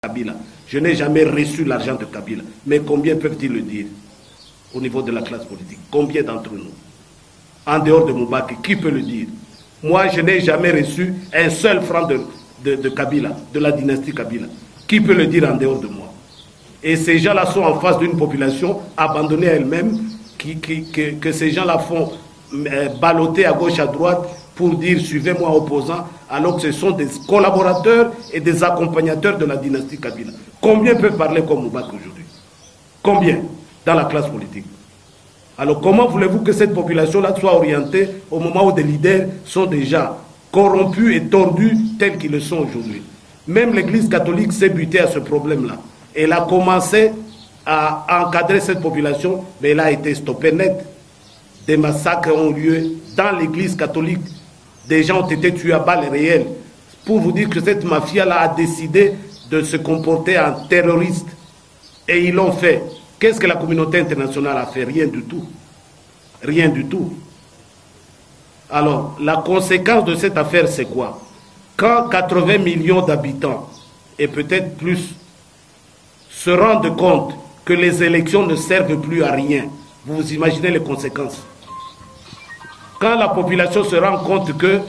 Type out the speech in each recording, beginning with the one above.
Kabila. Je n'ai jamais reçu l'argent de Kabila. Mais combien peuvent-ils le dire au niveau de la classe politique? Combien d'entre nous? En dehors de Moubaki, qui peut le dire? Moi, je n'ai jamais reçu un seul franc de Kabila, de la dynastie Kabila. Qui peut le dire en dehors de moi? Et ces gens-là sont en face d'une population abandonnée à elle-même, que ces gens-là font balloter à gauche, à droite, pour dire suivez-moi opposant, alors que ce sont des collaborateurs et des accompagnateurs de la dynastie Kabila. Combien peuvent parler comme Moubaki aujourd'hui? Combien dans la classe politique? Alors comment voulez-vous que cette population-là soit orientée au moment où des leaders sont déjà corrompus et tordus tels qu'ils le sont aujourd'hui? Même l'Église catholique s'est butée à ce problème-là. Elle a commencé à encadrer cette population, mais elle a été stoppée net. Des massacres ont lieu dans l'Église catholique. Des gens ont été tués à balles réelles. Pour vous dire que cette mafia-là a décidé de se comporter en terroriste. Et ils l'ont fait. Qu'est-ce que la communauté internationale a fait? Rien du tout. Rien du tout. Alors, la conséquence de cette affaire, c'est quoi? Quand 80 millions d'habitants, et peut-être plus, se rendent compte que les élections ne servent plus à rien, vous imaginez les conséquences. Quand la population se rend compte que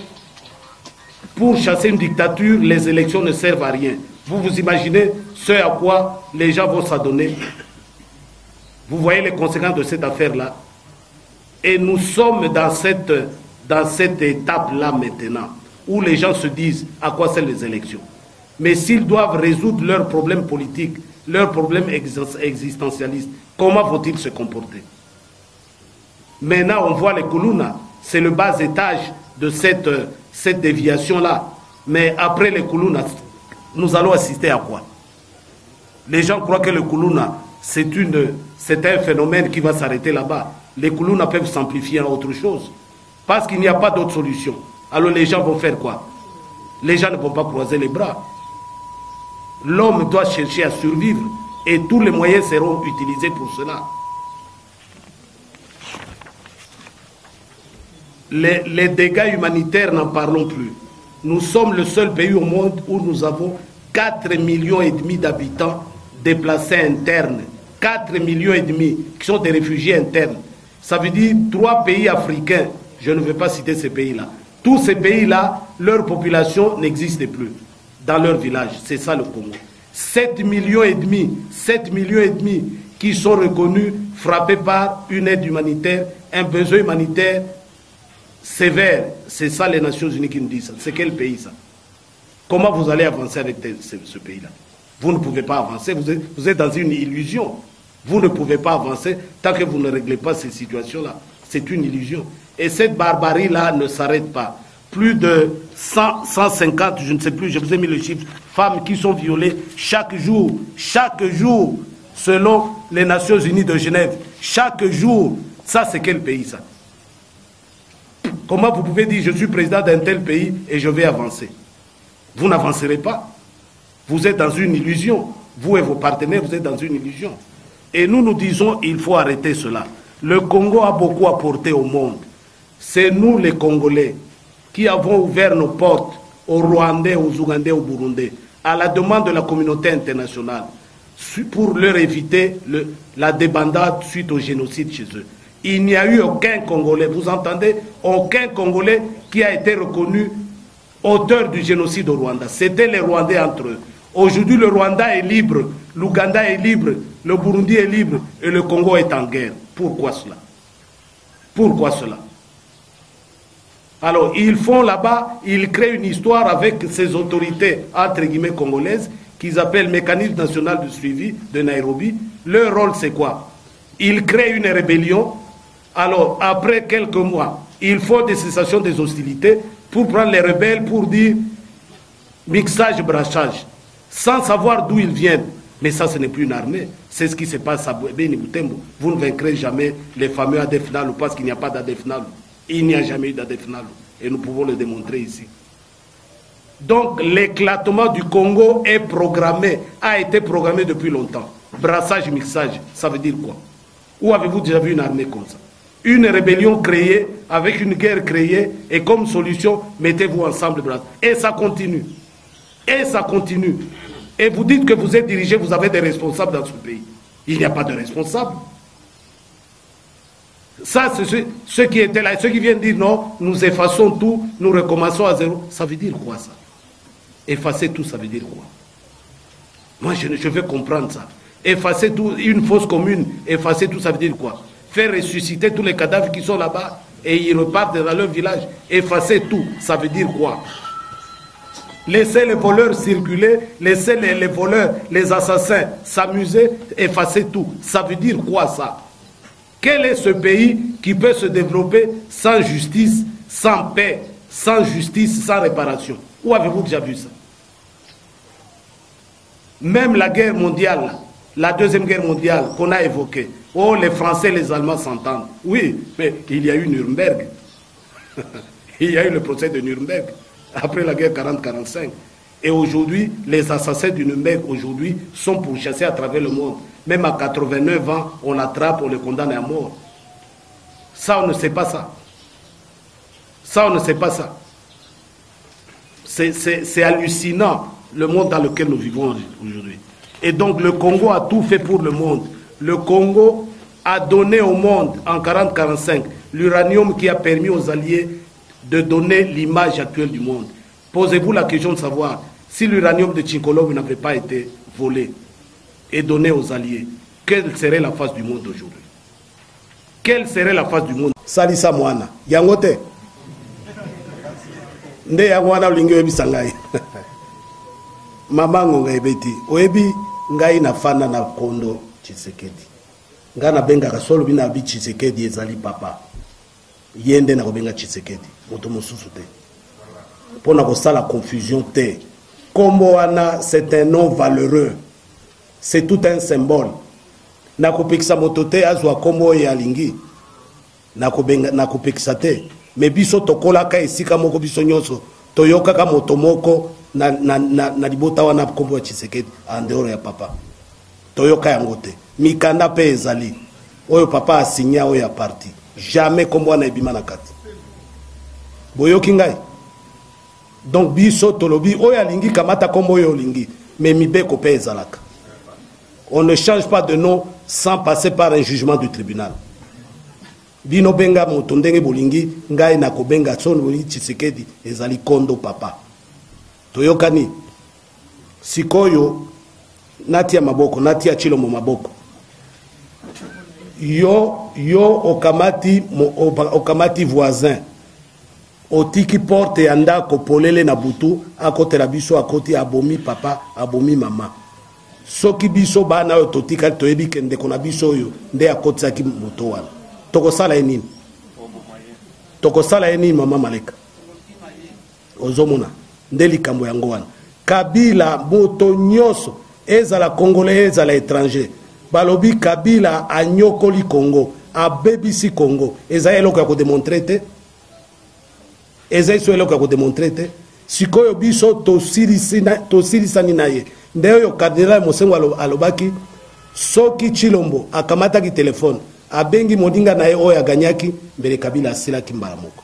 pour chasser une dictature, les élections ne servent à rien, vous imaginez ce à quoi les gens vont s'adonner. Vous voyez les conséquences de cette affaire-là. Et nous sommes dans cette étape-là maintenant, où les gens se disent à quoi servent les élections. Mais s'ils doivent résoudre leurs problèmes politiques, leurs problèmes existentialistes, comment vont-ils se comporter? Maintenant, on voit les Koulouna, c'est le bas étage de cette déviation-là. Mais après les Koulouna, nous allons assister à quoi? Les gens croient que le Koulouna, c'est un phénomène qui va s'arrêter là-bas. Les Koulouna peuvent s'amplifier en autre chose. Parce qu'il n'y a pas d'autre solution. Alors les gens vont faire quoi? Les gens ne vont pas croiser les bras. L'homme doit chercher à survivre. Et tous les moyens seront utilisés pour cela. Les dégâts humanitaires, n'en parlons plus. Nous sommes le seul pays au monde où nous avons 4,5 millions d'habitants déplacés internes. 4,5 millions qui sont des réfugiés internes. Ça veut dire 3 pays africains. Je ne vais pas citer ces pays-là. Tous ces pays-là, leur population n'existe plus dans leur village. C'est ça le Congo. 7,5 millions qui sont reconnus, frappés par une aide humanitaire, un besoin humanitaire sévère. C'est ça les Nations Unies qui nous disent ça. C'est quel pays ça? Comment vous allez avancer avec ce pays-là? Vous ne pouvez pas avancer, vous êtes dans une illusion. Vous ne pouvez pas avancer tant que vous ne réglez pas ces situations-là. C'est une illusion. Et cette barbarie-là ne s'arrête pas. Plus de 150, je ne sais plus, je vous ai mis le chiffre, femmes qui sont violées chaque jour, selon les Nations Unies de Genève. Chaque jour. Ça, c'est quel pays, ça? Comment vous pouvez dire, je suis président d'un tel pays et je vais avancer? Vous n'avancerez pas. Vous êtes dans une illusion. Vous et vos partenaires, vous êtes dans une illusion. Et nous disons, il faut arrêter cela. Le Congo a beaucoup apporté au monde. C'est nous, les Congolais, qui avons ouvert nos portes aux Rwandais, aux Ougandais, aux Burundais, à la demande de la communauté internationale, pour leur éviter la débandade suite au génocide chez eux. Il n'y a eu aucun Congolais, vous entendez, aucun Congolais qui a été reconnu auteur du génocide au Rwanda. C'était les Rwandais entre eux. Aujourd'hui, le Rwanda est libre, l'Ouganda est libre, le Burundi est libre et le Congo est en guerre. Pourquoi cela? Pourquoi cela? Alors, ils font là-bas, ils créent une histoire avec ces autorités, entre guillemets, congolaises, qu'ils appellent Mécanisme national de suivi de Nairobi. Leur rôle, c'est quoi? Ils créent une rébellion. Alors, après quelques mois, ils font des cessations des hostilités pour prendre les rebelles pour dire mixage, brassage, sans savoir d'où ils viennent. Mais ça, ce n'est plus une armée. C'est ce qui se passe à Beni Butembo. Vous ne vaincrez jamais les fameux ADF Nalu parce qu'il n'y a pas d'ADF Nalu. Il n'y a jamais eu d'ADF Nalu. Et nous pouvons le démontrer ici. Donc, l'éclatement du Congo est programmé, a été programmé depuis longtemps. Brassage, mixage, ça veut dire quoi? Où avez-vous déjà vu une armée comme ça? Une rébellion créée, avec une guerre créée, et comme solution, mettez-vous ensemble. Et ça continue. Et ça continue. Et vous dites que vous êtes dirigé, vous avez des responsables dans ce pays. Il n'y a pas de responsables. Ça, c'est ceux qui étaient là, ceux qui viennent dire non, nous effaçons tout, nous recommençons à zéro. Ça veut dire quoi ça? Effacer tout, ça veut dire quoi? Moi, je veux comprendre ça. Effacer tout, une fosse commune, effacer tout, ça veut dire quoi? Faire ressusciter tous les cadavres qui sont là-bas et ils repartent dans leur village. Effacer tout, ça veut dire quoi? Laisser les voleurs circuler, laisser les voleurs, les assassins s'amuser, effacer tout. Ça veut dire quoi ça? Quel est ce pays qui peut se développer sans justice, sans paix, sans justice, sans réparation? Où avez-vous déjà vu ça? Même la guerre mondiale, la deuxième guerre mondiale qu'on a évoquée, oh, les Français et les Allemands s'entendent. Oui, mais il y a eu Nuremberg. Il y a eu le procès de Nuremberg après la guerre 40-45. Et aujourd'hui, les assassins du Nuremberg aujourd'hui sont pourchassés à travers le monde. Même à 89 ans, on l'attrape, on le condamne à mort. Ça, on ne sait pas ça. Ça, on ne sait pas ça. C'est hallucinant, le monde dans lequel nous vivons aujourd'hui. Et donc, le Congo a tout fait pour le monde. Le Congo a donné au monde, en 40-45, l'uranium qui a permis aux Alliés de donner l'image actuelle du monde. Posez-vous la question de savoir si l'uranium de Tchinkolov n'avait pas été volé et donné aux Alliés, quelle serait la face du monde aujourd'hui? Quelle serait la face du monde? Salisa Moana, Yangote. Nde Yangwana ulingi webi sangai. Mama ngonga ebeti. Oebi ngai na fana na kondo Tshisekedi. Ngana benga kasolo bina bi Tshisekedi ezali papa. Yende na kobenga Tshisekedi. Moto mosusu te. Pona ko sala confusion te. Kombo wana c'est un nom valeureux. C'est tout un symbole. Na kopekisa moto te azwa kombo ya lingi. Na kobenga na kopekisa te. Mais biso tokola ka esika moko biso nyonso toyoka ka moto moko na libota wana kombo ya Tshisekedi en dehors ya papa. Toyoka yango te. Mikanda pe ezali. Oyo papa asigna oyo ya parti. Jamais kombo na ebima na kati. Boyoki ngai. Donc biso tolobi oyo alingi kamata kombo oyo lingi. Mais mibeko pe ezalaka. On ne change pas de nom sans passer par un jugement du tribunal. Bino benga moto ndenge bolingi ngai na kobenga sono boli Tshisekedi ezali kondo papa. Toyokani sikoyo natia maboko natia Chilombo maboko. Yo okamati voisin. Otiki porte yanda ko polele na butu akotela biso akoti abomi papa abomi mama. Soki biso bana yo totika toyebi kende kona biso yo nde akotisaki moto wana. Tokosala enini? Tokosala enini mama Maleka? Ozomona nde likambo yango wana. Kabila moto nyoso ezala congolais ezala étranger. Balobi Kabila anyokoli Congo, abebisi Congo. Eza eloko ya ko démontrer te. Eza eloko ya ko démontrer te. Sikoyo biso tosilisani na ye. Ndeyo Cardinal Mosengo alobaki soki Chilombo akamata ki telefone abengi modinga na ye oyo aganyaki mbele Kabila asilaki mbala moko.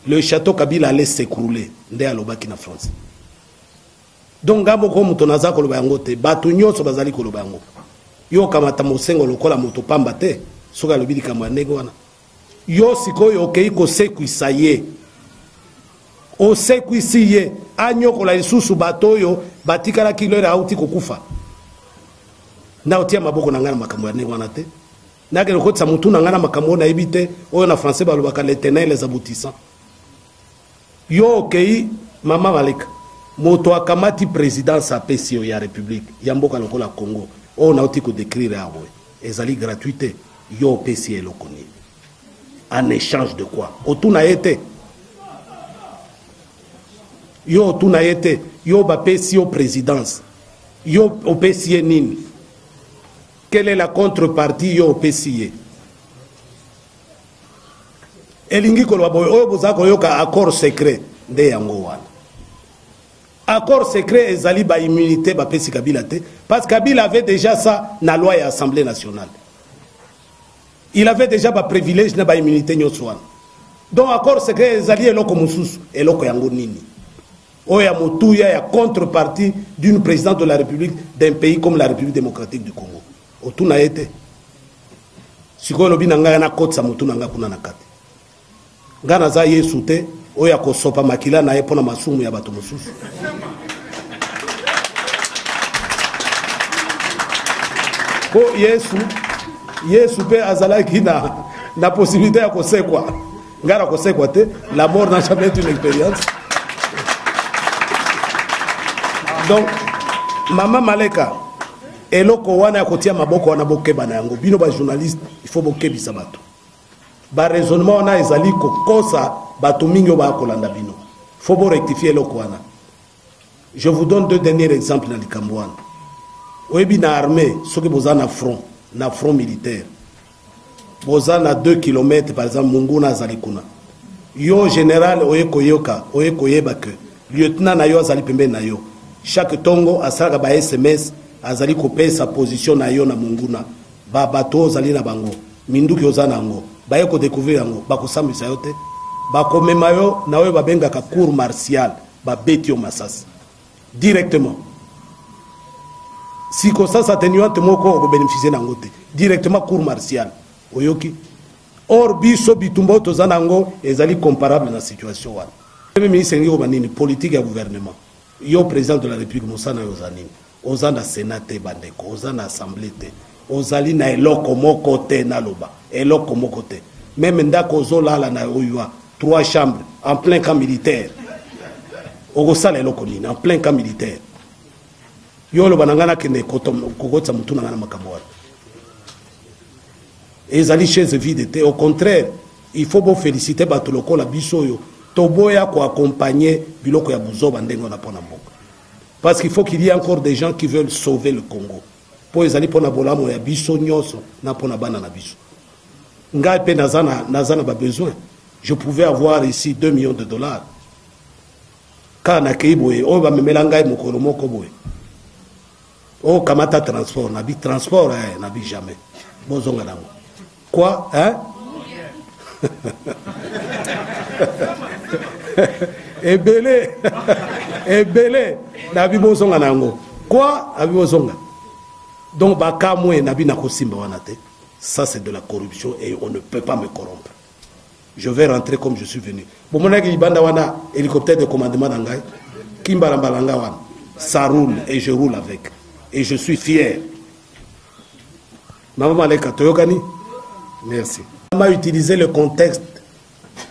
Le château Kabila allait s'écrouler nde alobaki na France. Donc ngamo ko muto naza koloba yango te batu nyonso bazali koloba yango. Yo kamata Mosengo lokola moto pamba te soka alobi likambo ndenge wana. Yo sikoyo okei ko sekwisa ye. Osekwisi ye anyokola lisusu batoyo batikala kilora auti kokufa. Na otia maboko na ngana makambo ya ndenge wana te. Na ke lokotsa mutu na ngana makambo na ebite oyo na français balobaka les tenants les aboutissants. Yo okei mama Maleka moto akamati présidence apesi ya république ya mboka lokola Congo o na oti ko décrire awe ezali gratuité yo opesi eloko nini en échange de quoi otuna yete yo otuna yete yo bapesi yo présidence yo opesi nini quelle est la contrepartie yo opesi ye elingi koloba boyo oyo bozako yoka accord secret nde yango wana. Accord secret ezali ba immunité ba pesi Kabila te parce que Kabila avait déjà ça na loi et assemblée nationale. Il avait déjà ba privilège na ba immunité nyoswana. Donc accord secret ezali eloko mususu eloko yango nini. Oya Moutouya, ya contrepartie d'une présidente de la République d'un pays comme la République démocratique du Congo. Otuna été. Siko lobi nanga na kotsa mutu nanga kuna nakati. Ngana za Yesu te, oya kosopa makila na epona masumu ya bato mosusu. Ko Yesu pe azalaki na possibilité ya kosekwa. Ngara kosekwa te, la mort n'a jamais été une expérience. Donc, Maman Maleka, eloko wana ya kotia maboko wana bokeba na yango. Bino ba journaliste, il faut bokebisa bato. Ba raisonnement wana ezali kokosa bato mingi ba kolanda bino. Faut bo rectifier eloko wana. Je vous donne deux derniers exemples dans likambo wana. Oyebi na armée, soki boza na front militaire. Boza na 2 km par exemple Munguna azali kuna. Yo général oyekoyeba que lieutenant na yo azali pembe na yo. Chaque tongo asalaka ba SMS azali kopesa position na yo na Munguna. Ba bato ozali na bango. Minduki ozana ngo. Ba yeko découvrir ngo. Ba kosambisa yo te. Ba komema yo na yo babengaka cour martial. Ba beti yo masasi. Directement. Si comme ça atténuante moko ko bénéficier na ngote. Directement cour martial. Oyoki. Or biso bitumba tozana ngo ezali comparable na situation wana. Premier ministre ngi ko banini politique ya gouvernement. Yo président de la République Moussana Yozanini, ozana sénate bandeko, ozana assemblée te, ozali na eloko moko te na loba, eloko moko te. Même ndako ozolala na oyua, 3 chambres en plein camp militaire. Ogosala eloko nini en plein camp militaire. Yo lo banangana kene kokotsa mutu na ngana makambo. Ezali chez vide te, au contraire, il faut bon féliciter bato lokola biso yo. Toboya ko accompagner biloko ya buzoba ndengo na pona mboka. Parce qu'il faut qu'il y ait encore des gens qui veulent sauver le Congo. Po ezali pona bolamo ya biso nyoso na pona bana na biso. Ngai pe nazana ba besoin. Je pouvais avoir ici 2 millions de dollars. Kana keiboye o ba memela ngai mokolo moko boye. O kamata transport na bi transport na bi jamais. Bozonga nango. Quoi hein? Ebele na bibozonga nango quoi abibozonga donc bakamwe na bina kosimba wana te. Ça c'est de la corruption et on ne peut pas me corrompre. Je vais rentrer comme je suis venu. Bomonaki ibanda wana hélicoptère de commandement nangai kimbala balanga wana ça roule et je roule avec et je suis fier. Maman Maleka toyokani merci. On a utilisé le contexte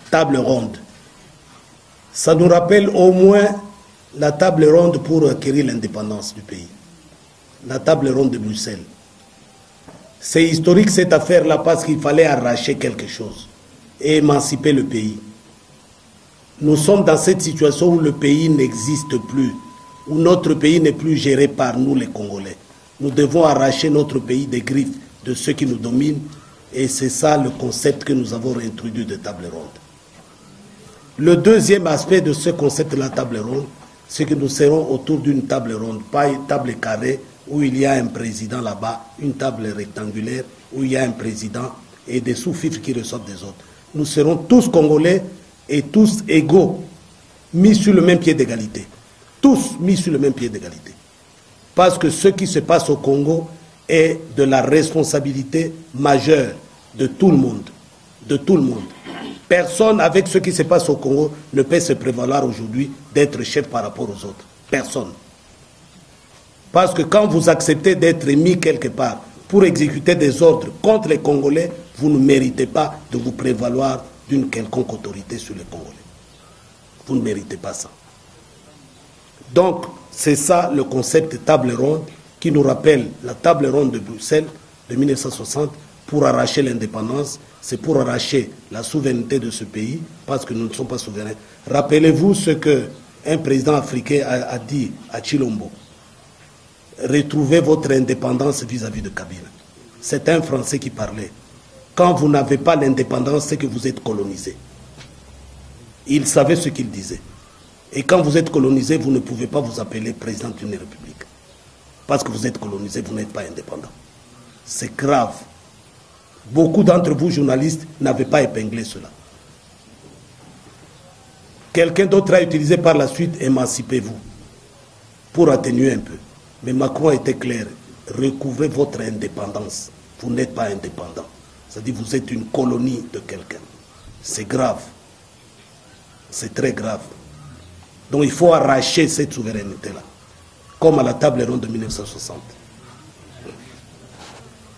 table ronde. Ça nous rappelle au moins la table ronde pour acquérir l'indépendance du pays. La table ronde de Bruxelles. C'est historique cette affaire-là parce qu'il fallait arracher quelque chose et émanciper le pays. Nous sommes dans cette situation où le pays n'existe plus, où notre pays n'est plus géré par nous les Congolais. Nous devons arracher notre pays des griffes de ceux qui nous dominent et c'est ça le concept que nous avons réintroduit de table ronde. Le deuxième aspect de ce concept de la table ronde, c'est que nous serons autour d'une table ronde, pas une table carrée où il y a un président là-bas, une table rectangulaire où il y a un président et des sous-fifres qui ressortent des autres. Nous serons tous Congolais et tous égaux, mis sur le même pied d'égalité. Tous mis sur le même pied d'égalité. Parce que ce qui se passe au Congo est de la responsabilité majeure de tout le monde. De tout le monde. Personne, avec ce qui se passe au Congo, ne peut se prévaloir aujourd'hui d'être chef par rapport aux autres. Personne. Parce que quand vous acceptez d'être mis quelque part pour exécuter des ordres contre les Congolais, vous ne méritez pas de vous prévaloir d'une quelconque autorité sur les Congolais. Vous ne méritez pas ça. Donc, c'est ça le concept table ronde qui nous rappelle la table ronde de Bruxelles de 1960 pour arracher l'indépendance. C'est pour arracher la souveraineté de ce pays, parce que nous ne sommes pas souverains. Rappelez-vous ce qu'un président africain a dit à Chilombo. Retrouvez votre indépendance vis-à-vis de Kabila. C'est un Français qui parlait. Quand vous n'avez pas l'indépendance, c'est que vous êtes colonisé. Il savait ce qu'il disait. Et quand vous êtes colonisé, vous ne pouvez pas vous appeler président d'une république. Parce que vous êtes colonisé, vous n'êtes pas indépendant. C'est grave. Beaucoup d'entre vous, journalistes, n'avaient pas épinglé cela. Quelqu'un d'autre a utilisé par la suite émancipez-vous pour atténuer un peu. Mais Macron était clair, recouvrez votre indépendance. Vous n'êtes pas indépendant. C'est-à-dire que vous êtes une colonie de quelqu'un. C'est grave. C'est très grave. Donc il faut arracher cette souveraineté-là, comme à la table ronde de 1960.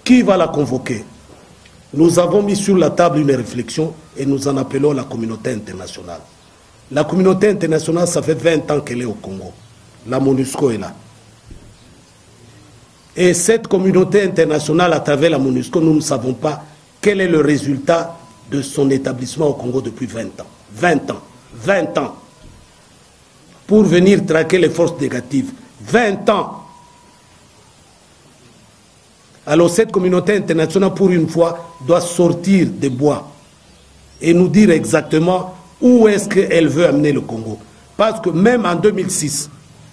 Qui va la convoquer? Nous avons mis sur la table une réflexion et nous en appelons la communauté internationale. La communauté internationale, ça fait 20 ans qu'elle est au Congo. La MONUSCO est là. Et cette communauté internationale, à travers la MONUSCO, nous ne savons pas quel est le résultat de son établissement au Congo depuis 20 ans. 20 ans. 20 ans. Pour venir traquer les forces négatives. 20 ans. Alors cette communauté internationale, pour une fois, doit sortir des bois et nous dire exactement où est-ce qu'elle veut amener le Congo. Parce que même en 2006,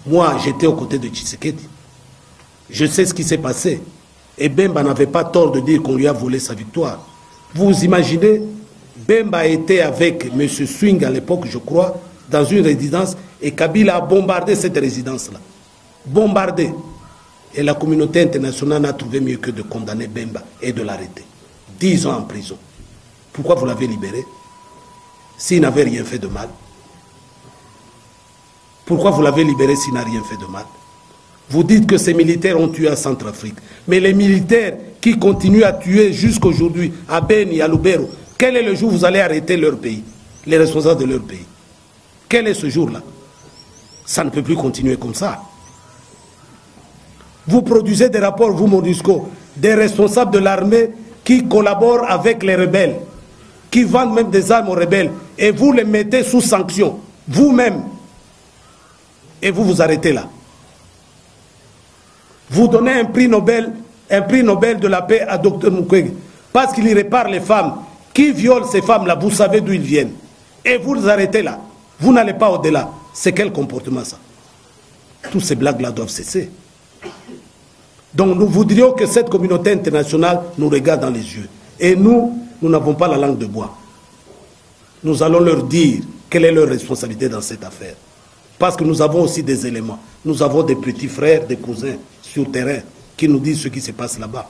moi j'étais aux côtés de Tshisekedi. Je sais ce qui s'est passé. Et Bemba n'avait pas tort de dire qu'on lui a volé sa victoire. Vous imaginez, Bemba était avec M. Swing à l'époque, je crois, dans une résidence, et Kabila a bombardé cette résidence-là. Bombardé. Et la communauté internationale n'a trouvé mieux que de condamner Bemba et de l'arrêter. 10 ans en prison. Pourquoi vous l'avez libéré s'il n'avait rien fait de mal? Pourquoi vous l'avez libéré s'il n'a rien fait de mal? Vous dites que ces militaires ont tué à Centrafrique. Mais les militaires qui continuent à tuer jusqu'aujourd'hui, à Beni, à Lubero, quel est le jour où vous allez arrêter leur pays, les responsables de leur pays? Quel est ce jour-là? Ça ne peut plus continuer comme ça. Vous produisez des rapports, vous, MONUSCO, des responsables de l'armée qui collaborent avec les rebelles, qui vendent même des armes aux rebelles, et vous les mettez sous sanction, vous-même. Et vous vous arrêtez là. Vous donnez un prix Nobel de la paix à Dr Mukwege, parce qu'il y répare les femmes. Qui violent ces femmes-là, vous savez d'où ils viennent. Et vous les arrêtez là. Vous n'allez pas au-delà. C'est quel comportement ça? Tous ces blagues-là doivent cesser. Donc nous voudrions que cette communauté internationale nous regarde dans les yeux. Et nous n'avons pas la langue de bois. Nous allons leur dire quelle est leur responsabilité dans cette affaire. Parce que nous avons aussi des éléments. Nous avons des petits frères, des cousins sur terrain qui nous disent ce qui se passe là-bas.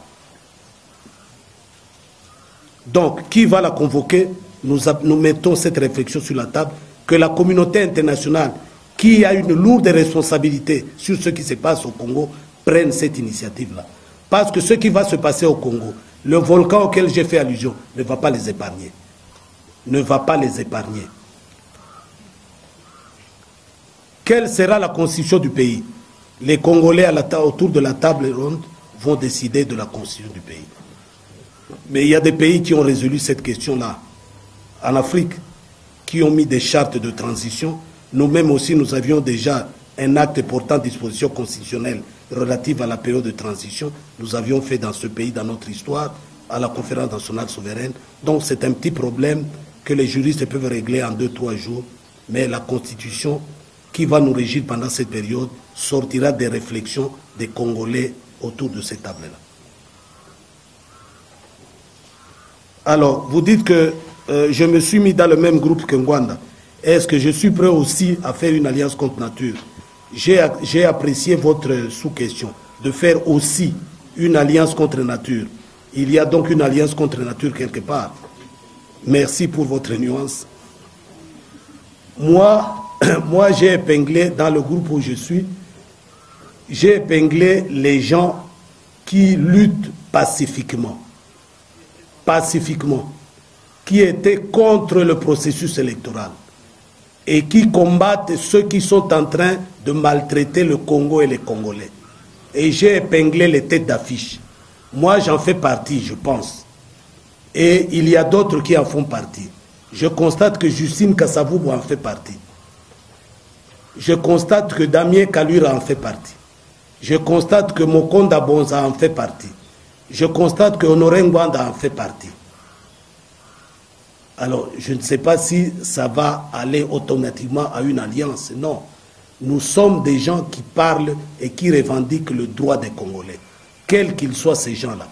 Donc, qui va la convoquer? Nous mettons cette réflexion sur la table, que la communauté internationale, qui a une lourde responsabilité sur ce qui se passe au Congo, prenne cette initiative-là. Parce que ce qui va se passer au Congo, le volcan auquel j'ai fait allusion, ne va pas les épargner. Ne va pas les épargner. Quelle sera la constitution du pays? Les Congolais autour de la table ronde vont décider de la constitution du pays. Mais il y a des pays qui ont résolu cette question-là. En Afrique, qui ont mis des chartes de transition. Nous-mêmes aussi, nous avions déjà un acte portant disposition constitutionnelle relative à la période de transition. Nous avions fait dans ce pays, dans notre histoire, à la conférence nationale souveraine. Donc c'est un petit problème que les juristes peuvent régler en 2-3 jours. Mais la constitution qui va nous régir pendant cette période sortira des réflexions des Congolais autour de cette table-là. Alors, vous dites que je me suis mis dans le même groupe que Ngwanda. Est-ce que je suis prêt aussi à faire une alliance contre nature? J'ai apprécié votre sous-question, de faire aussi une alliance contre nature. Il y a donc une alliance contre nature quelque part. Merci pour votre nuance. Moi, j'ai épinglé, dans le groupe où je suis, j'ai épinglé les gens qui luttent pacifiquement, qui étaient contre le processus électoral et qui combattent ceux qui sont en train de maltraiter le Congo et les Congolais. Et j'ai épinglé les têtes d'affiche. Moi, j'en fais partie, je pense. Et il y a d'autres qui en font partie. Je constate que Justine Kasavubu en fait partie. Je constate que Damien Kalura en fait partie. Je constate que Mokonda Bonza en fait partie. Je constate que Honoré Ngwanda en fait partie. Alors, je ne sais pas si ça va aller automatiquement à une alliance. Non. Nous sommes des gens qui parlent et qui revendiquent le droit des Congolais, quels qu'ils soient ces gens-là.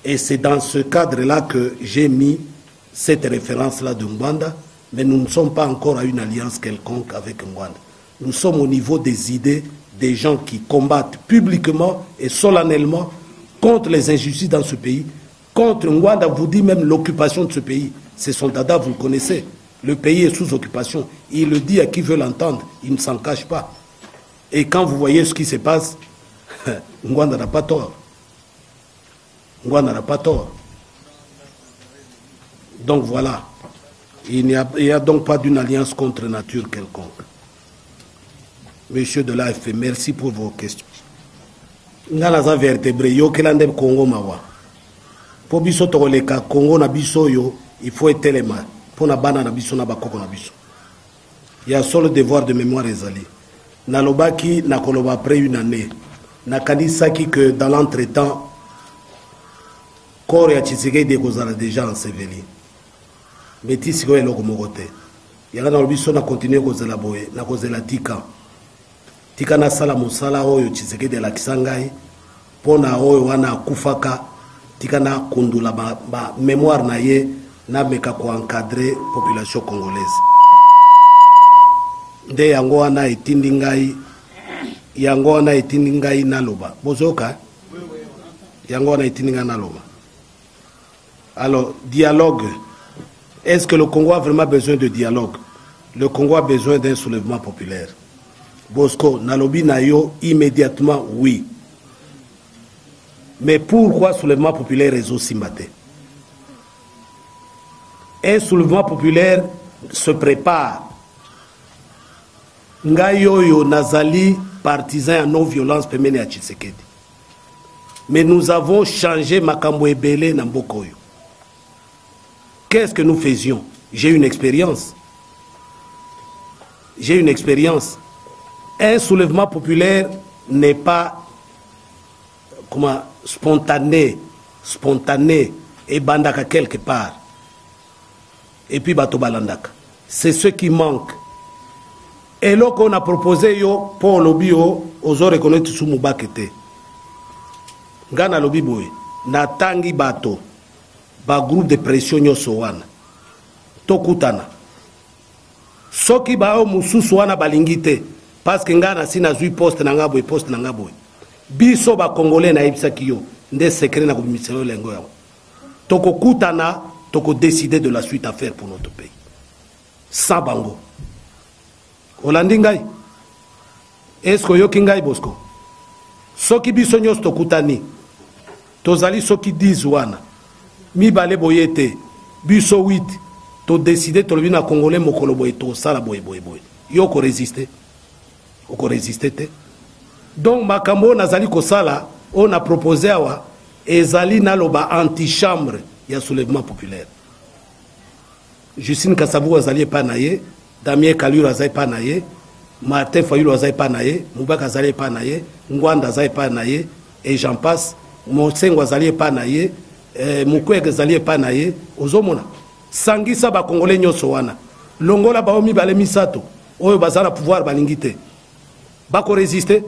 Et c'est dans ce cadre-là que j'ai mis cette référence-là de Ngwanda, Mais nous ne sommes pas encore à une alliance quelconque avec Ngwanda. Nous sommes au niveau des idées des gens qui combattent publiquement et solennellement contre les injustices dans ce pays, contre Ngwanda, vous dit même l'occupation de ce pays. C'est son dada, vous le connaissez. Le pays est sous occupation. Il le dit à qui veut l'entendre, il ne s'en cache pas. Et quand vous voyez ce qui se passe, Ngwanda n'a pas tort. Ngwanda n'a pas tort. Donc voilà. Il n'y a donc pas d'une alliance contre nature quelconque. Monsieur de l'AFP, merci pour vos questions. Ngalaza vertébré, yo kelande Congo mawa. Po biso toleka Congo na biso yo, il faut être téléma. Pour na bana na biso na bakoko na biso. Il y a seul devoir de mémoire ezali. Na lobaki na koloba après une année. Na kanisaki que dans l'entretemps, corps ya Tshisekedi kozala déjà enseveli. Mais tisiko eloko mokote. Yanga na biso na continuer kozela boye, na kozela tika. Tika na sala musala oyo Tshisekedi la kisangai pona oyo wana kufaka tika na kundula ba mémoire na ye na meka ko encadrer population congolaise. Nde yango wana etindi ngai naloba. Bozoka? Yango wana etindi ngai naloba. Alors, dialogue. Est-ce que le Congo a vraiment besoin de dialogue? Le Congo a besoin d'un soulèvement populaire. Bosco, nalobi nayo, immédiatement, oui. Mais pourquoi soulèvement populaire est aussi maté? Un soulèvement populaire se prépare. Ngayoyo Nazali, partisan à non-violence, pemene à Tshisekedi. Mais nous avons changé Makambo Ebele Nambokoyo. Qu'est-ce que nous faisions? J'ai une expérience. J'ai une expérience. Un soulèvement populaire n'est pas spontané et bandaka quelque part. Et puis bato balandaka. C'est ce qui manque. Et là qu'on a proposé yo pour lobby aux reconnaître sous Moubakete. Gana lobby boy. Natangi bato. Ba groupe de pression nyoso wana. Tokutana. Soki ba o mususu wana balingite. Parce que ngana si nazui poste na ngabo poste na ngabo. Biso ba congolais na ibisaki yo. Nde secret na komisero lengo ya. Toko kutana, toko décider de la suite à faire pour notre pays. Sans bango. Olandi ngai. Est-ce que yoki ngai Bosco? Soki biso nyos tokutani. Tozali soki 10 wana. Mi balé boyete. Biso 8. To décider to lobina congolais mokolo boye to sala boye. Yoko résister. Oko résister te. Donc makambo nazali ko sala on a proposé awa ezali naloba anti-chambre ya soulèvement populaire. Justine Kassabou azali pa naye, Damien Kalura azali pa naye, Martin Fayulu azali pa naye, Moubaka azali pa naye, Ngwanda azali pa naye et j'en passe. Mosengo azali pa naye, Mukwege azali pa naye, ozomona. Sangisa ba congolais nyoso wana. Longola ba omi bale misato, oyo bazala pouvoir balingite. Bako résister?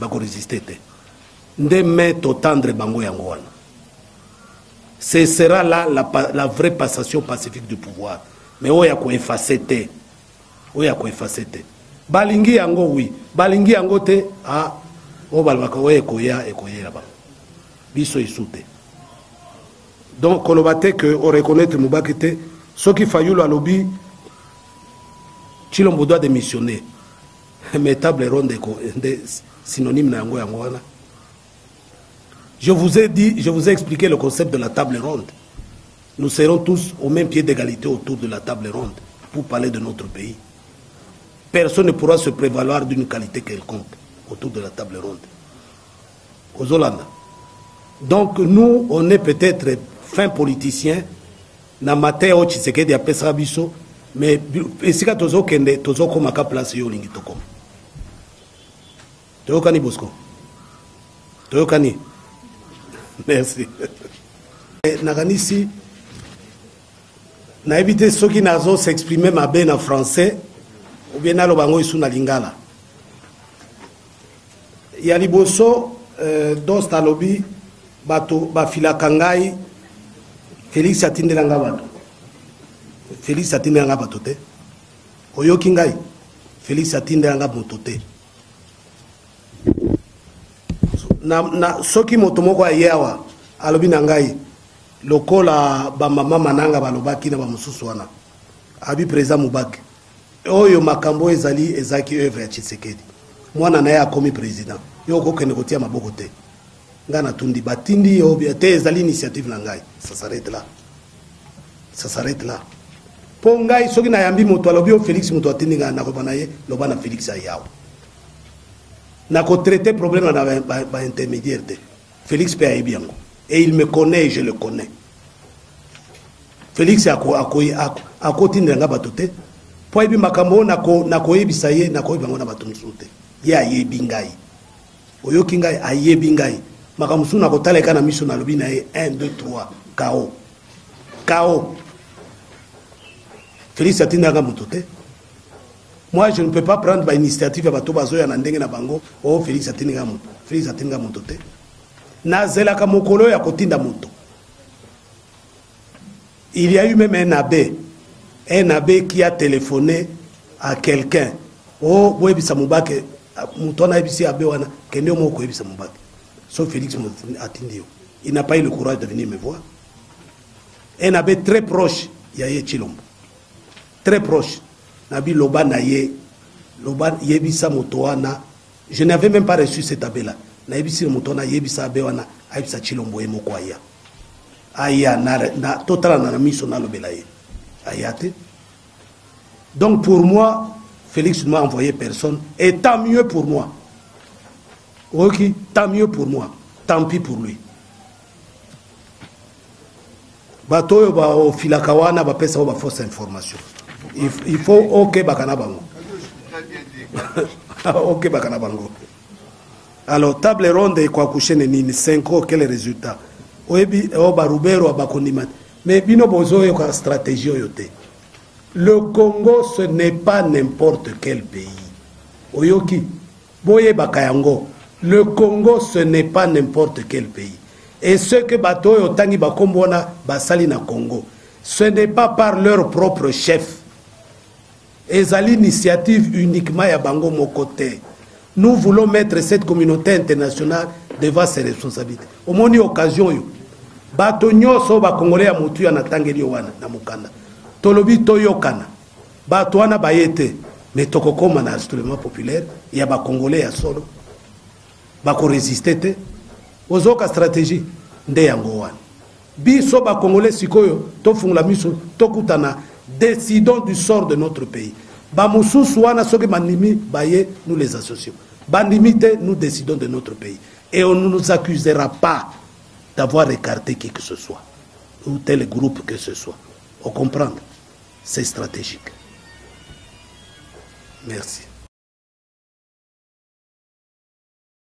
Bako résister te. Nde mettre tendre bango yango wana. Ce sera là la vraie passation pacifique du pouvoir. Mais oya ko effacer te. Oya ko effacer te. Balingi yango oui. Balingi yango te ah o balbaka oya ekoya ba. Biso isute. Donc kolobate que on reconnaître Moubakete ce qui Fayulu à lobby Chilombo doit démissionner. Mais table ronde est synonyme na yango wana. Je vous ai dit, je vous ai expliqué le concept de la table ronde. Nous serons tous au même pied d'égalité autour de la table ronde pour parler de notre pays. Personne ne pourra se prévaloir d'une qualité quelconque autour de la table ronde. Aux Hollande. Donc nous, on est peut-être fin politiciens, na matin au Tshisekedi a pesra biso, mais esika tozo kende tozo komaka place yo lingi tokom. Toyokani Bosco. Toyokani. Merci. Naganisi, na évité ceux qui n'ont s'exprimer ma bien en français, ou bien na lobango isu na lingala. Ya liboso, dans ta lobby, bato, bafila kangai, Félix atinde langa bato. Félix atinde anga batote. Oyoki ngai. Félix atinde anga motote. Na soki moto moko ayewa alobi na ngai lokola ba mama mananga balobaki na ba mususu wana. Abi président Mubaki. Oyo makambo ezaki œuvre ya Tshisekedi. Mwana na ye akomi président. Yo kokende kotia maboko te. Ngana tundi batindi yo te ezali initiative na ngai. Ça s'arrête là. Ça s'arrête là. Po ngai soki na yambi moto alobi o Félix moto atindi nga na ko banaye loba na Félix ayawo. Na ko traiter problème na ba intermédiaire de Félix pe ayebi yango. Et il me connaît et je le connais. Félix ako tindi nga batote. Po ebi makambo na ko yebisa ye na ko yebango na bato msute. Ye ayebi ngai. Oyoki ngai ayebi ngai. Makamusu na kotala kana miso na lobi na ye 1 2 3 KO. KO. Félix atindanga motote. Moi je ne peux pas prendre ba initiative ba to bazoya na ndenge na bango. Oh Félix atindanga moto. Félix atindanga motote. Na zelaka mokolo ya kotinda moto. Il y a eu même un abbé qui a téléphoné à quelqu'un. Oh, Webisa Moubake, Moutona Ebisi Abbé wana, Kende Moko Ebisa Moubake. Sauf Félix Atindio. Il n'a pas eu le courage de venir me voir. Un abbé très proche, Yaye Chilombo. Très proche. Nabi Loba Naye, Loba Yebisa Motoana. Je n'avais même pas reçu cet abbé-là. Naebisi Moutona Yebisa Abbé wana, Aibisa Chilombo et Mokoaya. Aya na total na miso na lobelaye. Ayate. Donc pour moi, Félix ne m'a envoyé personne. Et tant mieux pour moi. Ok, tant mieux pour moi. Tant pis pour lui. Batoyo ba o filakawana ba pesa ba fausse information. Il faut ok bakana bango. Ok bakana bango. Alors table ronde kwa kushene nini 5 ans quel résultat? Oebi o barubero abakondima. Mais bino bozoyo kwa stratégie yote. Le Congo, ce n'est pas n'importe quel pays. Oyoki, boye bakayango. Le Congo, ce n'est pas n'importe quel pays. Et ce que Batoyo Tangi Bakombona Basali na Congo, ce n'est pas par leur propre chef. Et à l'initiative uniquement à Bango Mokote. Nous voulons mettre cette communauté internationale devant ses responsabilités. Au moins, une occasion, Batonyo Soba Congolais à Moutu à Natangeli Wana, Namukanda. Tolobi Toyokana. Batouana Bayete. Mais Tokokoma na instrument populaire, il y a des Congolais à solo. Bako résister. Ozoka stratégie. Nde yango wana. Biso ba Congolais sikoyo, tofungula miso, tokutana, décidons du sort de notre pays. Ba mususu wana soki bandimi baye, nous les associons. Bandimite, nous décidons de notre pays. Et on ne nous accusera pas d'avoir écarté qui que ce soit. Ou tel groupe que ce soit. On comprend. C'est stratégique. Merci.